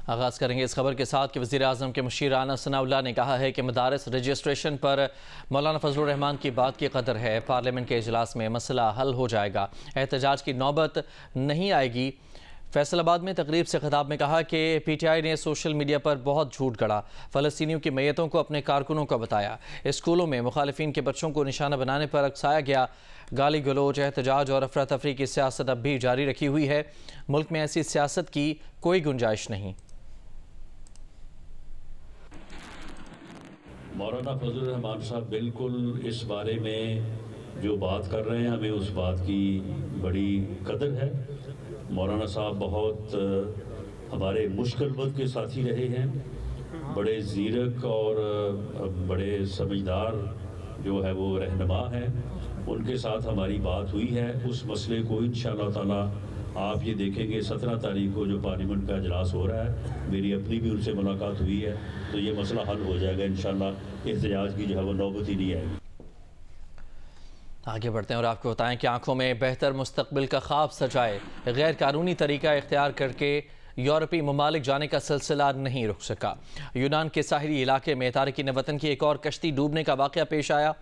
आगाज़ करेंगे इस खबर के साथ कि वज़ीर-ए-आज़म के मुशीर राना सनाउल्लाह ने कहा है कि मदारस रजिस्ट्रेशन पर मौलाना फजलुर रहमान की बात की कदर है। पार्लियामेंट के इजलास में मसला हल हो जाएगा, एहतजाज की नौबत नहीं आएगी। फैसलाबाद में तकरीब से खिताब में कहा कि PTI ने सोशल मीडिया पर बहुत झूठ गढ़ा, फ़लस्तीनियों की मैयतों को अपने कारकुनों का बताया। स्कूलों में मुखालिफिन के बच्चों को निशाना बनाने पर अकसाया गया। गाली गलोच, एहतजाज और अफरा तफरी की सियासत अब भी जारी रखी हुई है। मुल्क में ऐसी सियासत की कोई गुंजाइश नहीं। मौलाना फजलुर रहमान साहब बिल्कुल इस बारे में जो बात कर रहे हैं, हमें उस बात की बड़ी कदर है। मौलाना साहब बहुत हमारे मुश्किल वक्त के साथी रहे हैं, बड़े ज़ीरक और बड़े समझदार जो है वो रहनुमा हैं। उनके साथ हमारी बात हुई है। उस मसले को इंशाअल्लाह ताला आप ये देखेंगे 17 तारीख को जो पार्लियामेंट का इजलास हो रहा है, मेरी अपनी भी उनसे मुलाकात हुई है, तो ये मसला हल हो जाएगा इंशाअल्लाह। एहतजाज की जो है वो नौबत ही नहीं आएगी। आगे बढ़ते हैं और आपको बताएं कि आंखों में बेहतर मुस्तकबिल का ख्वाब सजाए गैर कानूनी तरीका इख्तियार करके यूरोपीय ममालिक जाने का सिलसिला नहीं रुक सका। यूनान के साहिली इलाके में तारिकीन वतन की एक और कश्ती डूबने का वाक़या पेश आया।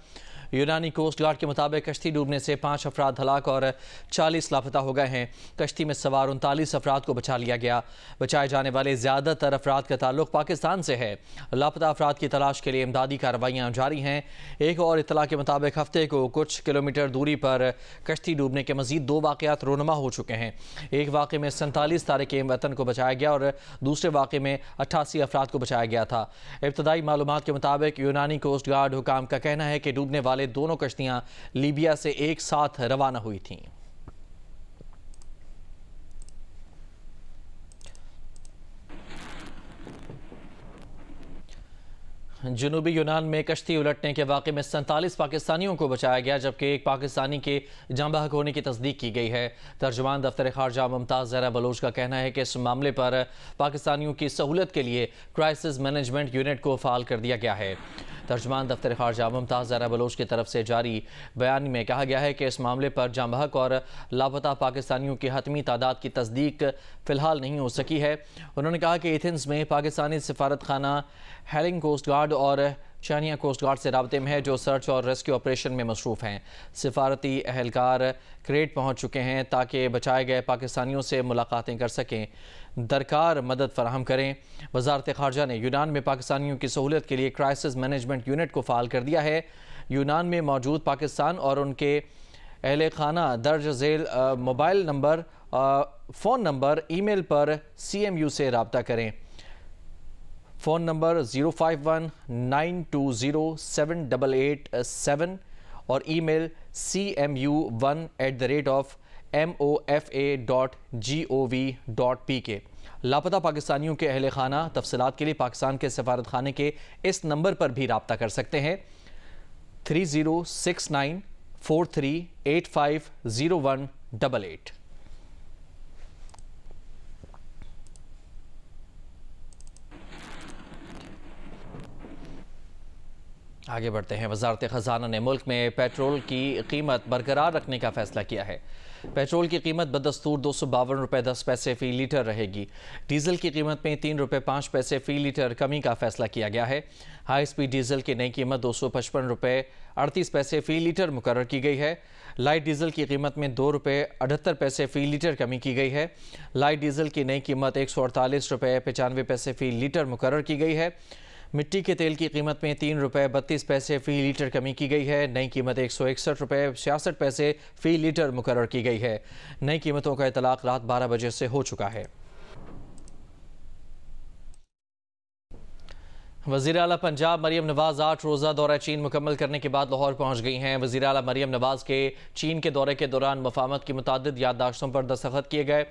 यूनानी कोस्ट गार्ड के मुताबिक कश्ती डूबने से 5 अफराद हलाक और 40 लापता हो गए हैं। कश्ती में सवार 39 अफराद को बचा लिया गया। बचाए जाने वाले ज़्यादातर अफराद का ताल्लुक पाकिस्तान से है। लापता अफराद की तलाश के लिए इमदादी कार्रवाइयाँ जारी हैं। एक और इतला के मुताबिक हफ्ते को कुछ किलोमीटर दूरी पर कश्ती डूबने के मजीद 2 वाक़यात रोनुमा हो चुके हैं। एक वाक़े में 47 तारिकीन वतन को बचाया गया और दूसरे वाक़े में 88 अफराद को बचाया गया था। इब्तदाई मालूमात के मुताबिक यूनानी कोस्ट गार्ड हुकाम का कहना है कि डूबने वाले दोनों कश्तियां लीबिया से एक साथ रवाना हुई थीं। जनूबी यूनान में कश्ती उलटने के वाक़े में 47 पाकिस्तानियों को बचाया गया, जबकि एक पाकिस्तानी के जाँ बहक होने की तस्दीक की गई है। तर्जुमान दफ्तर खारजा मुमताज़ ज़हरा बलोच का कहना है कि इस मामले पर पाकिस्तानियों की सहूलत के लिए क्राइसिस मैनेजमेंट यूनिट को फ़ाल कर दिया गया है। तर्जुमान दफ्तर खारजा मुमताज़ ज़हरा बलोच की तरफ से जारी बयान में कहा गया है कि इस मामले पर जाँ बहक और लापता पाकिस्तानियों की हतमी तादाद की तस्दीक फ़िलहाल नहीं हो सकी है। उन्होंने कहा कि एथेंस में पाकिस्तानी सफारत खाना हेलिंग कोस्ट गार्ड और चाइनिया कोस्ट गार्ड से राब्ते में है, जो सर्च और रेस्क्यू ऑपरेशन में मसरूफ़ हैं। सिफारती अहलकार क्रेट पहुँच चुके हैं ताकि बचाए गए पाकिस्तानियों से मुलाकातें कर सकें, दरकार मदद फराहम करें। वजारत खारजा ने यूनान में पाकिस्तानियों की सहूलत के लिए क्राइसिस मैनेजमेंट यूनिट को फ़ाल कर दिया है। यूनान में मौजूद पाकिस्तान और उनके अहल खाना दर्ज झेल mobile number, phone number, email पर CMU से रब्ता करें। फ़ोन नंबर 05192078887 और ईमेल cmu1@mofa.gov.pk। लापता पाकिस्तानियों के अहल खाना तफसीलात के लिए पाकिस्तान के सफारत खाने के इस नंबर पर भी रब्ता कर सकते हैं 306943850188। आगे बढ़ते हैं। वजारत ख़जाना ने मुल्क में पेट्रोल की कीमत बरकरार रखने का फैसला किया है। पेट्रोल की कीमत बदस्तूर 252 रुपये 10 पैसे फ़ी लीटर रहेगी। डीजल की कीमत में 3 रुपये 5 पैसे फ़ी लीटर कमी का फैसला किया गया है। हाई स्पीड डीजल की नई कीमत 255 रुपये 38 पैसे फ़ी लीटर मुकर्रर की गई है। लाइट डीजल की कीमत में 2 रुपये 78 पैसे फ़ी लीटर कमी की गई है। लाइट डीजल की नई कीमत 148 रुपये 95 पैसे फ़ी लीटर मुकर्रर की गई है। मिट्टी के तेल की कीमत में 3 रुपये 32 पैसे फ़ी लीटर कमी की गई है। नई कीमत 161 रुपये 66 पैसे फ़ी लीटर मुकर्रर की गई है। नई कीमतों का इतलाक़ रात 12 बजे से हो चुका है। वज़ीर आला पंजाब मरीम नवाज़ 8 रोज़ा दौरा चीन मुकम्मल करने के बाद लाहौर पहुँच गई हैं। वज़ीर आला मरीम नवाज़ के चीन के दौरे के दौरान मफाहमत की मुतादिद याददाश्तों पर दस्तखत किए गए।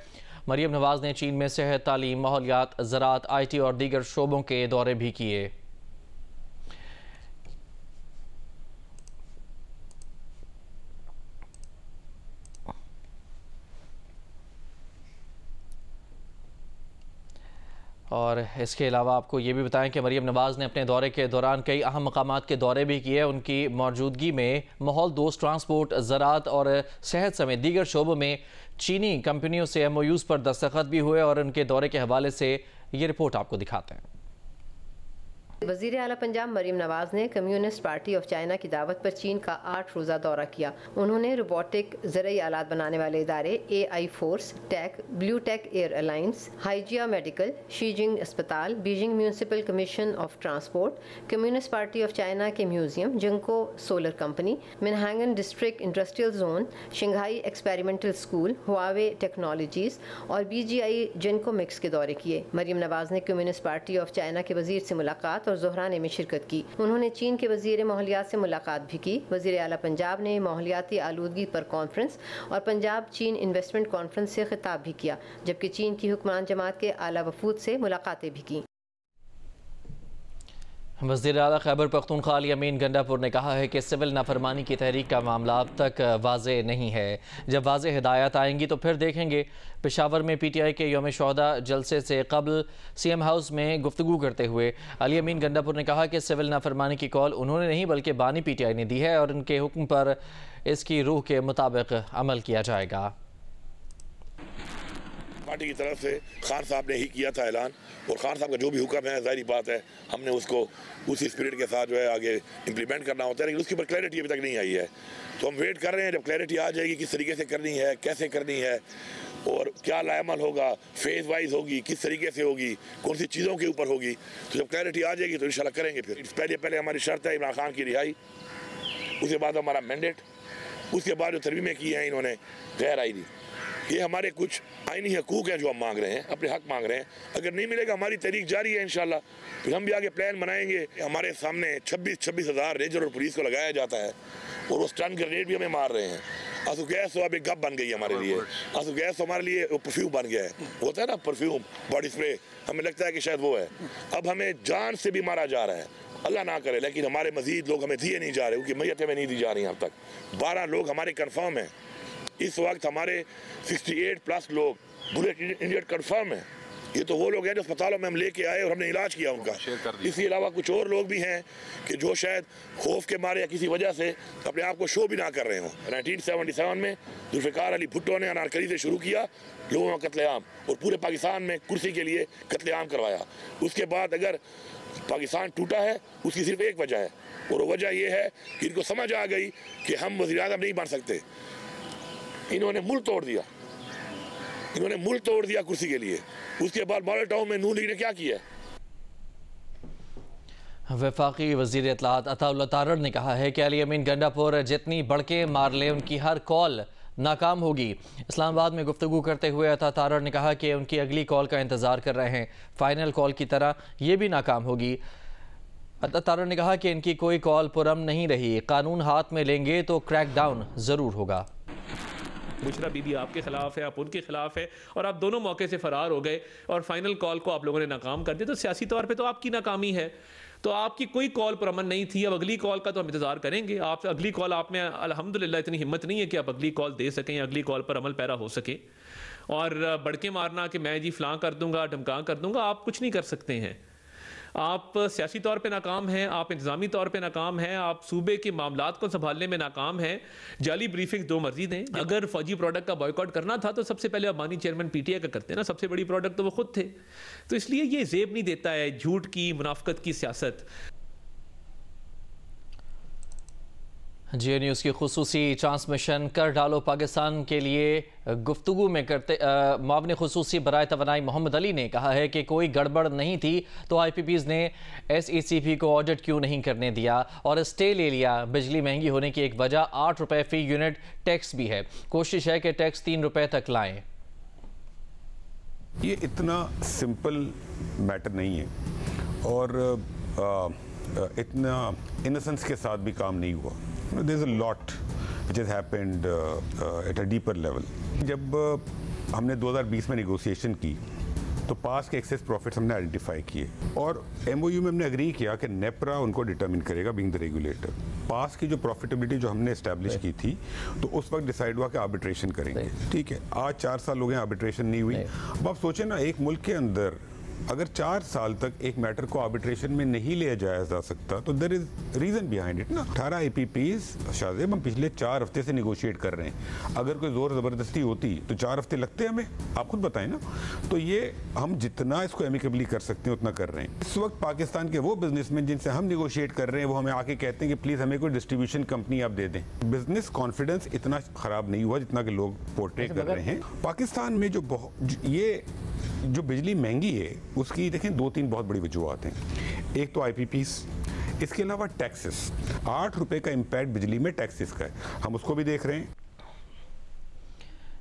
मरीम नवाज़ ने चीन में सेहत, तालीम, माहौलियात, ज़राअत, IT और दीगर शोबों के दौरे भी किए। और इसके अलावा आपको ये भी बताएं कि मरीम नवाज़ ने अपने दौरे के दौरान कई अहम मकामात के दौरे भी किए। उनकी मौजूदगी में माहौल दोस्त ट्रांसपोर्ट, ज़राअत और सेहत समेत दीगर शोबों में चीनी कंपनियों से MOUs पर दस्तखत भी हुए और उनके दौरे के हवाले से ये रिपोर्ट आपको दिखाते हैं। वज़ीर आला पंजाब मरीम नवाज़ ने कम्युनिस्ट पार्टी ऑफ चाइना की दावत पर चीन का 8 रोज़ा दौरा किया। उन्होंने रोबोटिक ज़रूरी आलात बनाने वाले इदारे AI force, tech, blue tech air alliance, Hygeia medical, Xijing अस्पताल, Beijing municipal commission of transport, communist party of China के museum, Jinko solar company, Minhang district industrial zone, Shanghai experimental school, Huawei technologies और BGI genomics के दौरे किए। मरीम नवाज़ ने communist party of China के वज़ीर से मुलाकात और ज़ोहराने में शिरकत की। उन्होंने चीन के वज़ीर माहौलियात से मुलाकात भी की। वज़ीर आला पंजाब ने माहौलियाती आलूदगी पर कॉन्फ्रेंस और पंजाब चीन इन्वेस्टमेंट कॉन्फ्रेंस से खिताब भी किया, जबकि चीन की हुक्मरान जमात के आला वफूद से मुलाकातें भी की। वज़ीर आला खैबर पख्तूनख्वा अली अमीन गंडापुर ने कहा है कि सिविल नाफरमानी की तहरीक का मामला अब तक वाज़े नहीं है। जब वाज़े हिदायत आएंगी तो फिर देखेंगे। पेशावर में PTI के यौम शोहदा जलसे से कबल CM हाउस में गुफ्तगू करते हुए अली अमीन गंडापुर ने कहा कि सिविल नाफरमानी की कॉल उन्होंने नहीं बल्कि बानी PTI ने दी है और उनके हुक्म पर इसकी रूह के मुताबिक अमल किया जाएगा। पार्टी की तरफ से खान साहब ने ही किया था ऐलान, और खान साहब का जो भी हुक्म है जाहिर बात है हमने उसको उसी स्पिरिट के साथ जो है आगे इम्प्लीमेंट करना होता है, लेकिन उसके ऊपर क्लैरिटी अभी तक नहीं आई है। तो हम वेट कर रहे हैं, जब क्लैरिटी आ जाएगी किस तरीके से करनी है, कैसे करनी है और क्या लाएमल होगा, फेज वाइज होगी, किस तरीके से होगी, कौन सी चीज़ों के ऊपर होगी, तो जब क्लैरिटी आ जाएगी तो इंशाल्लाह करेंगे। फिर पहले हमारी शर्त है इमरान खान की रिहाई, उसके बाद हमारा मैंडेट, उसके बाद जो तरमीमें की हैं इन्होंने गैर आईनी, ये हमारे कुछ आईनी हकूक़ हैं जो हम मांग रहे हैं, अपने हक मांग रहे हैं। अगर नहीं मिलेगा हमारी तहरीक जारी है इंशाल्लाह, फिर हम भी आगे प्लान बनाएंगे। हमारे सामने 26 हज़ार रेंजर और पुलिस को लगाया जाता है और वो स्टन ग्रेनेड भी हमें मार रहे हैं। आंसू गैस तो अब एक गप बन गई है हमारे लिए, आंसू गैस तो हमारे लिए परफ्यूम बन गया है, होता है ना परफ्यूम, बॉडी स्प्रे, हमें लगता है कि शायद वो है। अब हमें जान से भी मारा जा रहा है, अल्लाह ना करे, लेकिन हमारे मजीद लोग हमें दिए नहीं जा रहे, उनकी मैयतें हमें नहीं दी जा रही अब तक। 12 लोग हमारे कन्फर्म हैं इस वक्त, हमारे 68+ लोग बुलेट इंजर्ड कन्फर्म है। ये तो वो लोग हैं जो अस्पतालों में हम लेके आए और हमने इलाज किया उनका। इसके अलावा कुछ और लोग भी हैं कि जो शायद खौफ के मारे या किसी वजह से अपने आप को शो भी ना कर रहे हों। 1977 में जुल्फ़िकार अली भुट्टो ने अनारकली से शुरू किया लोगों का कत्लेआम और पूरे पाकिस्तान में कुर्सी के लिए कत्लेआम करवाया। उसके बाद अगर पाकिस्तान टूटा है उसकी सिर्फ एक वजह है, और वो वजह ये है कि इनको समझ आ गई कि हम वज़ीर-ए-आज़म नहीं बन सकते। इन्होंने मुल्क तोड़ दिया, इन्होंने मुल्क तोड़ दिया कुर्सी के लिए। उसके बाद मॉडल टाउन में नून लीग ने क्या किया? वफाकी वज़ीर इत्तलाआत अताउल्लाह तारड़ ने कहा है कि अली अमीन गंडापुर जितनी बढ़के मार ले उनकी हर कॉल नाकाम होगी। इस्लामाबाद में गुफ्तगू करते हुए अता तारड़ ने कहा कि उनकी अगली कॉल का इंतज़ार कर रहे हैं, फाइनल कॉल की तरह ये भी नाकाम होगी। अता तारड़ ने कहा कि इनकी कोई कॉल पुरअमन नहीं रही, कानून हाथ में लेंगे तो क्रैकडाउन ज़रूर होगा। बुशरा बीबी आपके खिलाफ है, आप उनके खिलाफ है और आप दोनों मौके से फरार हो गए और फाइनल कॉल को आप लोगों ने नाकाम कर दिया, तो सियासी तौर पे तो आपकी नाकामी है। तो आपकी कोई कॉल पुरअमन नहीं थी, अब अगली कॉल का तो हम इंतजार करेंगे। आप अगली कॉल आप में अल्हम्दुलिल्लाह इतनी हिम्मत नहीं है कि आप अगली कॉल दे सकें, अगली कॉल पर अमल पैरा हो सके। और बढ़के मारना कि मैं जी फलां कर दूंगा, ढमका कर दूंगा, आप कुछ नहीं कर सकते हैं। आप सियासी तौर पे नाकाम हैं, आप इंतज़ामी तौर पे नाकाम हैं, आप सूबे के मामलात को संभालने में नाकाम हैं। जाली ब्रीफिंग दो मर्जी दें। अगर फौजी प्रोडक्ट का बॉयकॉट करना था तो सबसे पहले अबानी चेयरमैन PTI का करते ना, सबसे बड़ी प्रोडक्ट तो वो खुद थे। तो इसलिए ये जेब नहीं देता है झूठ की, मुनाफकत की सियासत। GA न्यूज़ की खुसूसी ट्रांसमिशन कर डालो पाकिस्तान के लिए गुफ्तगू में करते मुआविन खुसूसी बराए तवानाई मोहम्मद अली ने कहा है कि कोई गड़बड़ नहीं थी तो IPPs ने SECP को ऑडिट क्यों नहीं करने दिया और स्टे ले लिया। बिजली महंगी होने की एक वजह 8 रुपये फ़ी यूनिट टैक्स भी है। कोशिश है कि टैक्स 3 रुपये तक लाएं। ये इतना सिंपल मैटर नहीं है और इतना इनोसेंस के साथ भी काम नहीं हुआ। There's a lot which has happened at a deeper level. जब हमने 2020 में नेगोशिएशन की तो पास के एक्सेस प्रॉफिट्स हमने आइडेंटिफाई किए और MOU में हमने एग्री किया कि नेपरा उनको डिटरमिन करेगा बीइंग द रेगुलेटर। पास की जो प्रॉफिटेबिलिटी जो हमने एस्टैब्लिश की थी तो उस वक्त डिसाइड हुआ कि आर्बिट्रेशन करेंगे। ठीक है, आज 4 साल हो गए आर्बिट्रेशन नहीं हुई। अब आप सोचें ना, एक मुल्क के अंदर अगर 4 साल तक एक मैटर को आर्बिट्रेशन में नहीं लिया जाया जा सकता तो there is reason behind it ना। 18 APPs शाहजेब हम पिछले 4 हफ्ते से निगोशिएट कर रहे हैं। अगर कोई जोर जबरदस्ती होती तो 4 हफ्ते लगते हमें, आप खुद बताएं ना। तो ये हम जितना इसको एमिकेबली कर सकते हैं उतना कर रहे हैं। इस वक्त पाकिस्तान के वो बिजनेसमैन जिनसे हम निगोशिएट कर रहे हैं वो हमें आके कहते हैं कि प्लीज हमें कोई डिस्ट्रीब्यूशन कंपनी आप दे दें। बिजनेस कॉन्फिडेंस इतना खराब नहीं हुआ जितना कि लोग पोर्ट्रे कर रहे हैं। पाकिस्तान में जो बिजली महंगी है उसकी देखें 2-3 बहुत बड़ी वजूहत हैं। एक तो IPPs, इसके अलावा टैक्सेस। 8 रुपए का इम्पैक्ट बिजली में टैक्सेस का है, हम उसको भी देख रहे हैं।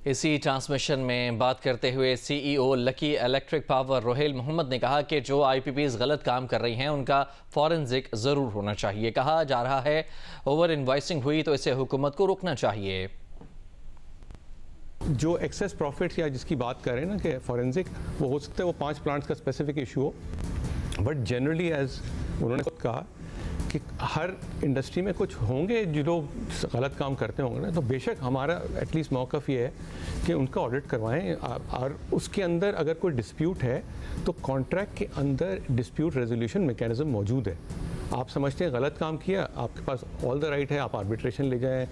इसी ट्रांसमिशन में बात करते हुए CEO lucky electric power Rohail Mohammad ने कहा कि जो IPPs गलत काम कर रही हैं उनका फॉरेंसिक ज़रूर होना चाहिए। कहा जा रहा है ओवर इनवॉइसिंग हुई तो इसे हुकूमत को रोकना चाहिए। जो एक्सेस प्रॉफिट या जिसकी बात कर रहे हैं ना कि फॉरेंसिक, वो हो सकता है वो 5 प्लांट्स का स्पेसिफिक इशू हो, बट जनरली एज उन्होंने खुद कहा कि हर इंडस्ट्री में कुछ होंगे जो लोग गलत काम करते होंगे ना, तो बेशक हमारा एटलीस्ट मौक़िफ़ ये है कि उनका ऑडिट करवाएं और उसके अंदर अगर कोई डिस्प्यूट है तो कॉन्ट्रैक्ट के अंदर डिस्प्यूट रेजोल्यूशन मैकेनिज्म मौजूद है। आप समझते हैं गलत काम किया, आपके पास ऑल द राइट है, आप आर्बिट्रेशन ले जाएं।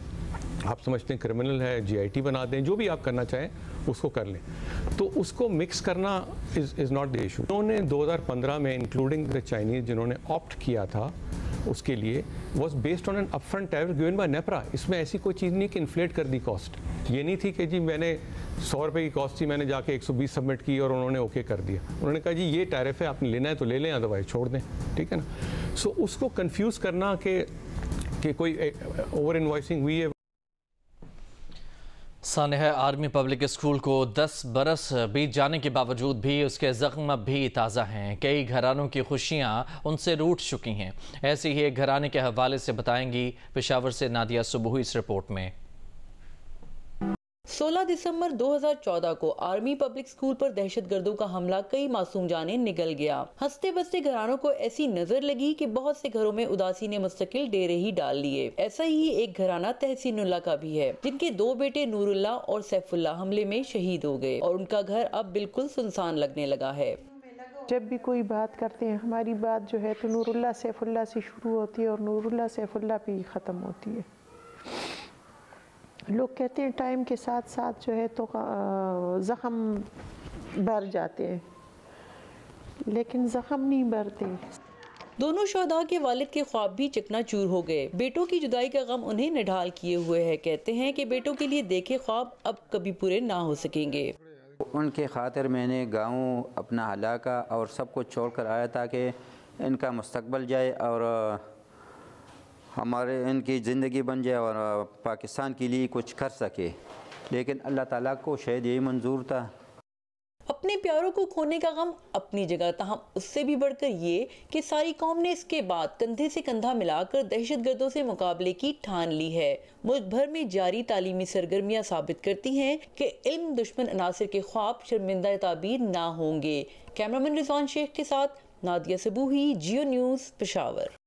आप समझते हैं क्रिमिनल है, GIT बना दें, जो भी आप करना चाहें उसको कर लें। तो उसको मिक्स करना इज़ नॉट द इशू। उन्होंने 2015 में इंक्लूडिंग द चाइनीज़ जिन्होंने ऑप्ट किया था उसके लिए was based on an upfront tariff given by NEPRA. इसमें ऐसी कोई चीज़ नहीं कि इन्फ्लेट कर दी कॉस्ट। ये नहीं थी कि जी मैंने 100 रुपये की कॉस्ट थी, मैंने जाके 120 सबमिट की और उन्होंने ओके कर दिया। उन्होंने कहा जी ये टैरिफ है, आपने लेना है तो ले लें, अदरवाइज छोड़ दें, ठीक है ना। सो उसको कन्फ्यूज़ करना कि कोई ओवर इन्वॉइसिंग हुई है। सानेह आर्मी पब्लिक स्कूल को 10 बरस बीत जाने के बावजूद भी उसके ज़ख्म अब भी ताज़ा हैं। कई घरानों की खुशियां उनसे रूठ चुकी हैं। ऐसे ही एक घराने के हवाले से बताएंगी पेशावर से नादिया सुबुही इस रिपोर्ट में। 16 दिसंबर 2014 को आर्मी पब्लिक स्कूल पर दहशतगर्दों का हमला कई मासूम जानें निगल गया। हंसते बसते घरानों को ऐसी नजर लगी कि बहुत से घरों में उदासी ने मुस्तकिल डेरे ही डाल लिए। ऐसा ही एक घराना तहसीनुल्लाह का भी है, जिनके 2 बेटे नूरुल्लाह और सैफुल्लाह हमले में शहीद हो गए और उनका घर अब बिल्कुल सुनसान लगने लगा है। जब भी कोई बात करते हैं, हमारी बात जो है तो नूरुल्लाह सैफुल्लाह से शुरू होती है और नूरुल्लाह सैफुल्लाह पे ही ख़त्म होती है। लोग कहते हैं टाइम के साथ साथ जो है तो ज़ख्म भर जाते हैं, लेकिन ज़ख्म नहीं भरते। दोनों शोहदा के वालिद के ख्वाब भी चकनाचूर हो गए। बेटों की जुदाई का गम उन्हें निढाल किए हुए है। कहते हैं कि बेटों के लिए देखे ख्वाब अब कभी पूरे ना हो सकेंगे। उनके खातिर मैंने गाँव अपना हलाका और सब कुछ छोड़ कर आया ताकि इनका मुस्तकबल जाए और हमारे इनकी ज़िंदगी बन जाए और पाकिस्तान के लिए कुछ कर सके, लेकिन अल्लाह ताला को शायद यही मंजूर था। अपने प्यारों को खोने का गम अपनी जगह, ताहम उससे भी बढ़कर ये कि सारी कौम ने इसके बाद कंधे से कंधा मिलाकर दहशतगर्दों से मुकाबले की ठान ली है। मुल्क भर में जारी तालीमी सरगर्मियाँ साबित करती हैं कि इल्म दुश्मन अनासिर के ख्वाब शर्मिंदा ताबीर ना होंगे। कैमरामैन रिजवान शेख के साथ नादिया सबूही, जियो न्यूज़, पेशावर।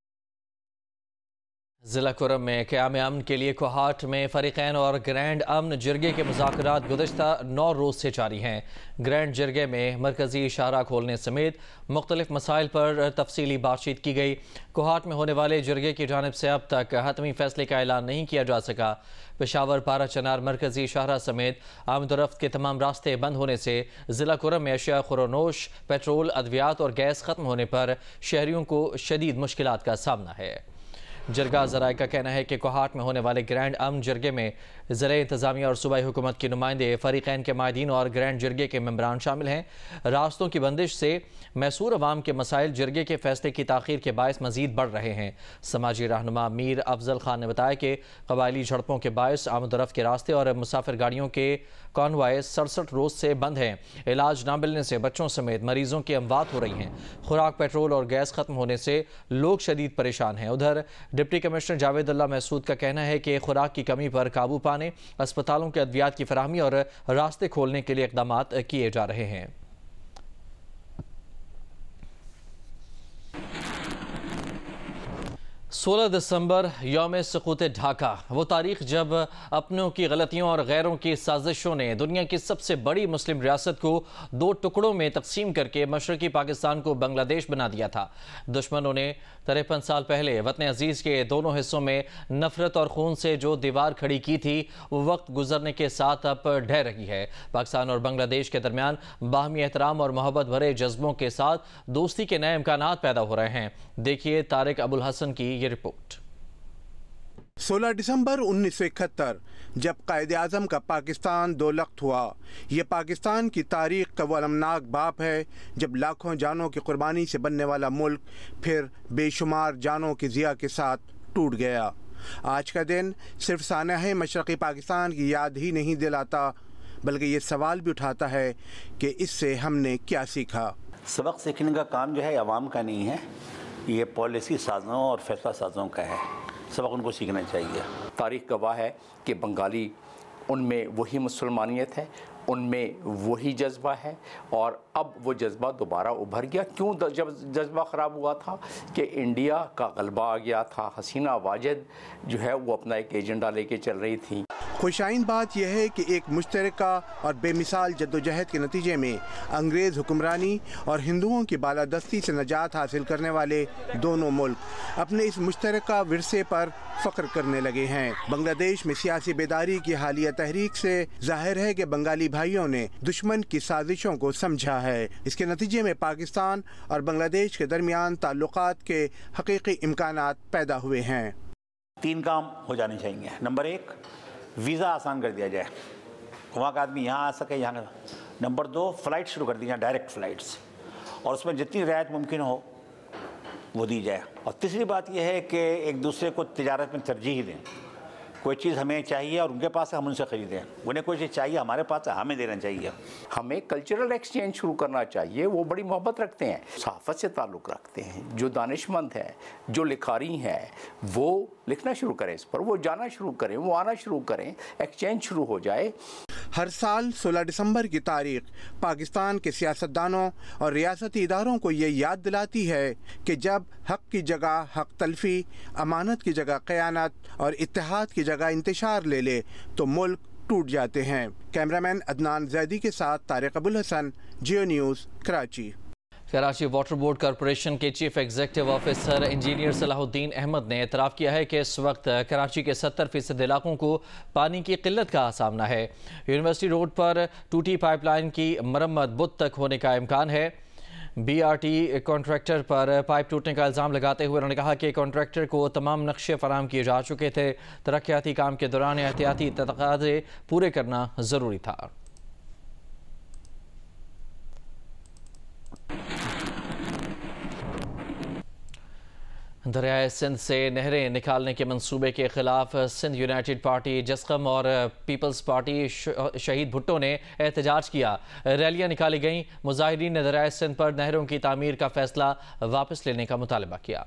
ज़िला कुरम में क़याम अमन के लिए कोहाट में फ़रीक़ैन और ग्रैंड अमन जिरगे के मुज़ाकरात गुज़श्ता 9 रोज़ से जारी हैं। ग्रैंड जिरगे में मरकज़ी शाहरा खोलने समेत मुख्तलिफ मसाइल पर तफसीली बातचीत की गई। कोहाट में होने वाले जिरगे की जानिब से अब तक हतमी फ़ैसले का ऐलान नहीं किया जा सका। पेशावर पारा चनार मरकज़ी शाहरा समेत आमदोरफ्त के तमाम रास्ते बंद होने से ज़िला कुरम में अशिया खुरोनोश, पेट्रोल, अद्वियात और गैस ख़त्म होने पर शहरियों को शदीद मुश्किलात का सामना है। जरगा ज़राए का कहना है कि कोहाट में होने वाले ग्रैंड अमन जिरगे में ज़िले इंतज़ामिया और सूबाई हुकूमत के नुमाइंदे, फ़रीक़ैन के माहिदीन और ग्रैंड जिरगे के मेंबरान शामिल हैं। रास्तों की बंदिश से मैसूर अवाम के मसाइल जिरगे के फैसले की ताख़ीर के बायस मज़ीद बढ़ रहे हैं। समाजी रहनुमा मीर अफजल खान ने बताया कि कबायली झड़पों के बायस आमदोरफ्त के रास्ते और मुसाफिर गाड़ियों के कॉन्वाय 67 रोज़ से बंद हैं। इलाज न मिलने से बच्चों समेत मरीजों की अमवात हो रही हैं। खुराक, पेट्रोल और गैस ख़त्म होने से लोग शदीद परेशान हैं। उधर डिप्टी कमिश्नर जावेद अल्लाह महसूद का कहना है कि खुराक की कमी पर काबू पाने, अस्पतालों के अद्वियात की फराहमी और रास्ते खोलने के लिए इक़दाम किए जा रहे हैं। 16 दिसंबर यौम सुकूत ढाका, वो तारीख जब अपनों की गलतियों और गैरों की साजिशों ने दुनिया की सबसे बड़ी मुस्लिम रियासत को दो टुकड़ों में तकसीम करके मशरकी पाकिस्तान को बांग्लादेश बना दिया था। दुश्मनों ने 53 साल पहले वतन अजीज़ के दोनों हिस्सों में नफरत और खून से जो दीवार खड़ी की थी, वो वक्त गुजरने के साथ अब ढह रही है। पाकिस्तान और बांग्लादेश के दरमियान बाहमी एहतराम और मोहब्बत भरे जज्बों के साथ दोस्ती के नए इम्कानात पैदा हो रहे हैं। देखिए तारिक अबुल हसन की ये रिपोर्ट। 16 दिसंबर 1971 जब कायद-ए-आज़म का पाकिस्तान दो लख्त हुआ। ये पाकिस्तान की तारीख का वो अलमनाक बाप है जब लाखों जानों की कुर्बानी से बनने वाला मुल्क फिर बेशुमार जानों की ज़िया के साथ टूट गया। आज का दिन सिर्फ सानहे मशरक़ी पाकिस्तान की याद ही नहीं दिलाता, बल्कि ये सवाल भी उठाता है कि इससे हमने क्या सीखा। सबक सीखने का काम जो है अवाम का नहीं है, ये पॉलिसी साजों और फैसला साजों का है। सबक उनको सीखना चाहिए। तारीख़ गवाह है कि बंगाली, उनमें वही मुसलमानियत है, उनमें वही जज्बा है और अब वो जज्बा दोबारा उभर गया। क्यों जब जज्बा ख़राब हुआ था कि इंडिया का गलबा आ गया था। हसीना वाजिद जो है वो अपना एक एजेंडा लेके चल रही थी। खुशाइन बात यह है कि एक मुश्तरका और बेमिसाल जद्दोजहद के नतीजे में अंग्रेज़ हुक्मरानी और हिंदुओं की बालादस्ती से निजात हासिल करने वाले दोनों मुल्क अपने इस मुश्तरका विरसे पर फ़ख्र करने लगे हैं। बांग्लादेश में सियासी बेदारी की हालिया तहरीक से जाहिर है कि बंगाली भाइयों ने दुश्मन की साजिशों को समझा है। इसके नतीजे में पाकिस्तान और बांग्लादेश के दरमियान ताल्लुकात के हकीकी इम्कानात पैदा हुए हैं। 3 काम हो जाने चाहिए। नंबर 1, वीज़ा आसान कर दिया जाए, वहाँ का आदमी यहाँ आ सके यहाँ का। नंबर 2, फ़्लाइट शुरू कर दी जाए, डायरेक्ट फ़्लाइट्स, और उसमें जितनी रियायत मुमकिन हो वो दी जाए। और तीसरी बात यह है कि एक दूसरे को तिजारत में तरजीह दें। कोई चीज़ हमें चाहिए और उनके पास है, हम उनसे ख़रीदें। उन्हें कोई चीज़ चाहिए, हमारे पास है, हमें देना चाहिए। हमें कल्चरल एक्सचेंज शुरू करना चाहिए। वो बड़ी मोहब्बत रखते हैं, सहाफ़त से ताल्लुक़ रखते हैं। जो दानिशमंद हैं, जो लिखारी हैं, वो लिखना शुरू करें इस पर, वो जाना शुरू करें, वो आना शुरू करें, एक्सचेंज शुरू हो जाए। हर साल 16 दिसंबर की तारीख पाकिस्तान के सियासतदानों और रियासती इदारों को ये याद दिलाती है कि जब हक की जगह हक तलफी, अमानत की जगह क़यानत और इत्तेहाद की जगह इंतशार ले ले तो मुल्क टूट जाते हैं। कैमरामैन अदनान जैदी के साथ Tariq Abul Hasan, Geo News, Karachi. Karachi water board corporation के chief executive officer engineer Salahuddin Ahmed ने एतराफ़ किया है कि इस वक्त कराची के 70% इलाकों को पानी की किल्लत का सामना है। यूनिवर्सिटी रोड पर टूटी पाइपलाइन की मरम्मत बुध तक होने का इम्कान है। BRT कॉन्ट्रैक्टर पर पाइप टूटने का इल्ज़ाम लगाते हुए उन्होंने कहा कि कॉन्ट्रैक्टर को तमाम नक्शे फराहम किए जा चुके थे। तरक्याती काम के दौरान एहतियाती तकाज़े पूरे करना ज़रूरी था। दरियाए सिंध से नहरें निकालने के मंसूबे के खिलाफ सिंध यूनाइटेड पार्टी, जस्कम और पीपल्स पार्टी शहीद भुट्टो ने एहतजाज किया। रैलियां निकाली गईं। मुजाहिरीन ने दरियाए सिंध पर नहरों की तामीर का फैसला वापस लेने का मुतालबा किया।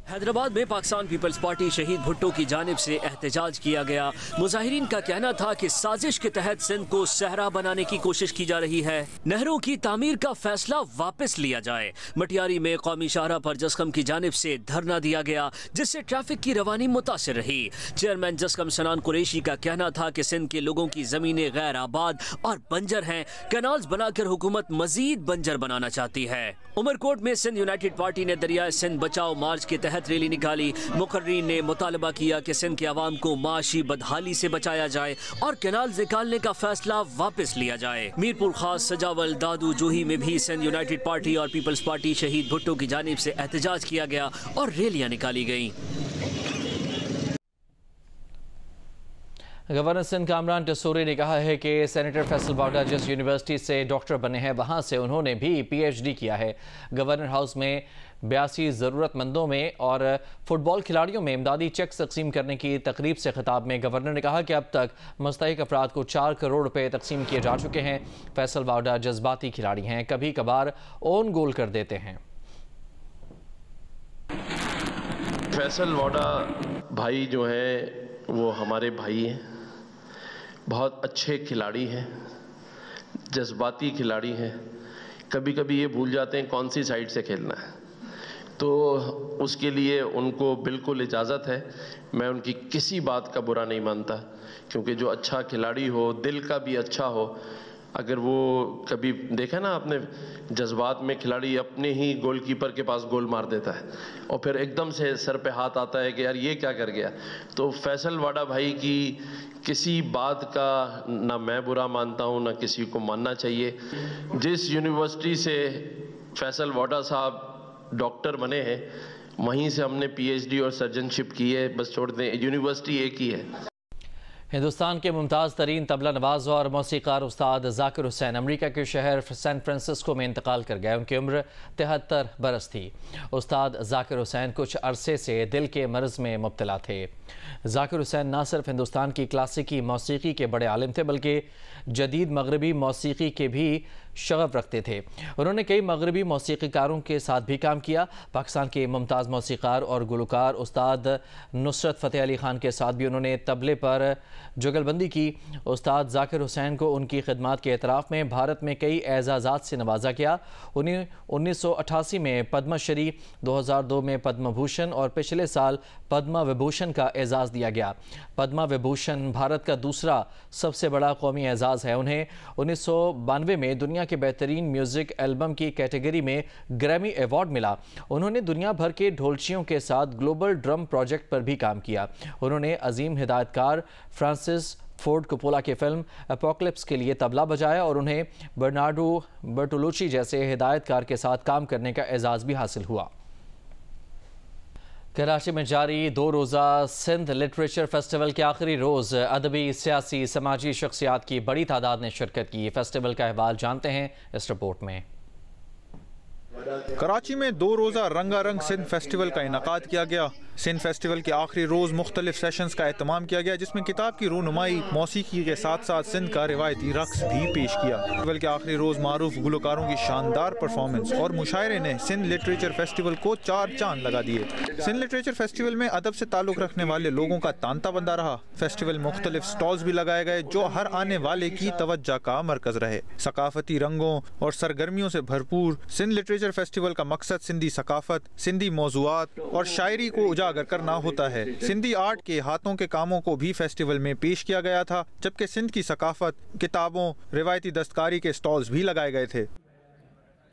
हैदराबाद में पाकिस्तान पीपल्स पार्टी शहीद भुट्टो की जानिब से एहतजाज किया गया। मुजाहिरीन का कहना था कि साजिश के तहत सिंध को सहरा बनाने की कोशिश की जा रही है। नहरों की तामीर का फैसला वापस लिया जाए। मटियारी में कौमी शाहरा पर जस्कम की जानिब से धरना दिया गया, जिससे ट्रैफिक की रवानी मुतासिर रही। चेयरमैन जस्कम सनान कुरैशी का कहना था कि सिंध के लोगों की जमीनें गैर आबाद और बंजर हैं। कैनाल्स बनाकर हुकूमत मजीद बंजर बनाना चाहती है। उमरकोट में सिंध यूनाइटेड पार्टी ने दरियाए सिंध बचाओ मार्च के तहत रैली निकाली। मुकर्रीन ने मुतालबा किया कि सिंध के अवाम को माशी बदहाली से बचाया जाए और कैनाल निकालने का फैसला वापस लिया जाए। मीरपुर खास, सजावल, दादू, जोही में भी सिंध यूनाइटेड पार्टी और पीपल्स पार्टी शहीद भुट्टो की जानिब से एहतजाज किया गया और रैलियां निकाली गईं। गवर्नर सिंध कामरान टसूरी ने कहा है कि सेनेटर फैसल वाडा जिस यूनिवर्सिटी से डॉक्टर बने हैं वहाँ से उन्होंने भी PhD किया है। गवर्नर हाउस में 82 ज़रूरतमंदों में और फुटबॉल खिलाड़ियों में इमदादी चेक तकसीम करने की तकरीब से खिताब में गवर्नर ने कहा कि अब तक मुस्तहिक अफराद को 4 करोड़ रुपए तकसीम किए जा चुके हैं। फैसल वाडा जज्बाती खिलाड़ी हैं, कभी कभार ओन गोल कर देते हैं। फैसल वाडा भाई जो है वो हमारे भाई हैं, बहुत अच्छे खिलाड़ी हैं, जज्बाती खिलाड़ी हैं। कभी कभी ये भूल जाते हैं कौन सी साइड से खेलना है। तो उसके लिए उनको बिल्कुल इजाज़त है। मैं उनकी किसी बात का बुरा नहीं मानता, क्योंकि जो अच्छा खिलाड़ी हो, दिल का भी अच्छा हो, अगर वो कभी देखा ना आपने, जज्बात में खिलाड़ी अपने ही गोलकीपर के पास गोल मार देता है और फिर एकदम से सर पे हाथ आता है कि यार ये क्या कर गया। तो फैसल वाडा भाई की किसी बात का ना मैं बुरा मानता हूँ, ना किसी को मानना चाहिए। जिस यूनिवर्सिटी से फैसल वाडा साहब डॉक्टर बने हैं, वहीं से हमने PhD और सर्जनशिप की है, बस छोड़ दें, यूनिवर्सिटी एक ही है। हिंदुस्तान के मुमताज़ तरीन तबला नवाज और मौसीकार उस्ताद जाकिर हुसैन अमेरिका के शहर सैन फ्रांसिस्को में इंतकाल कर गए। उनकी उम्र 73 बरस थी। उस्ताद जाकिर हुसैन कुछ अरसे से दिल के मर्ज में मुब्तला थे। जाकिर हुसैन न सिर्फ हिंदुस्तान की क्लासिकी मौसीकी के बड़े आलिम थे, बल्कि जदीद मगरबी मौसीकी के भी शगफ रखते थे। उन्होंने कई मगरबी मौसीकीकारों के साथ भी काम किया। पाकिस्तान के मुमताज़ मौसीकार और गुलकार उस्ताद नुसरत फ़तेह अली ख़ान के साथ भी उन्होंने तबले पर जुगलबंदी की। उस्ताद जाकिर हुसैन को उनकी खिदमात के एतराफ़ में भारत में कई एजाज़ात से नवाजा गया। उन्हें 1988 में पद्मश्री, 2002 में पद्म भूषण और पिछले साल पद्म विभूषण का एजाज़ दिया गया। पद्म विभूषण भारत का दूसरा सबसे बड़ा कौमी एजाज़ है। उन्हें 1992 में दुनिया के बेहतरीन म्यूज़िक एल्बम की कैटेगरी में ग्रैमी अवार्ड मिला। उन्होंने दुनिया भर के ढोलचियों के साथ ग्लोबल ड्रम प्रोजेक्ट पर भी काम किया। उन्होंने अजीम हिदायतकार फ्रांसिस फोर्ड कोपोला की फिल्म एपोकलिप्स के लिए तबला बजाया और उन्हें बर्नार्डो बर्टोलुची जैसे हिदायतकार के साथ काम करने का एजाज़ भी हासिल हुआ। कराची में जारी 2 रोज़ा सिंध लिटरेचर फेस्टिवल के आखिरी रोज़ अदबी, सियासी, समाजी शख्सियात की बड़ी तादाद ने शिरकत की। फेस्टिवल का अहवाल जानते हैं इस रिपोर्ट में। कराची में 2 रोज़ा रंगारंग सिंध फेस्टिवल का इनकाद किया गया। सिंध फेस्टिवल के आखिरी रोज़ मुख्तलिफ सेशंस का एहतमाम किया गया, जिसमें किताब की रूनुमाई, मौसीकी के साथ साथ सिंध का रिवायती रक्स भी पेश किया। फेस्टिवल के आखिरी रोज़ मारूफ गुलकारों की शानदार परफॉर्मेंस और मुशायरे ने सिंध लिटरेचर फेस्टिवल को 4 चांद लगा दिए। सिंध लिटरेचर फेस्टिवल में अदब से ताल्लुक़ रखने वाले लोगों का तांता बंदा रहा। फेस्टिवल मुख्तलिफ स्टॉल्स भी लगाए गए, जो हर आने वाले की तवज्जो का मरकज रहे। सकाफती रंगों और सरगर्मियों से भरपूर सिंध लिटरेचर फेस्टिवल का मकसद सिंधी सकाफत, सिंधी मौज़ूआत और शायरी को उजागर करना होता है। सिंधी आर्ट के हाथों के कामों को भी फेस्टिवल में पेश किया गया था, जबकि सिंध की सकाफत, किताबों, रिवायती दस्तकारी के स्टॉल्स भी लगाए गए थे।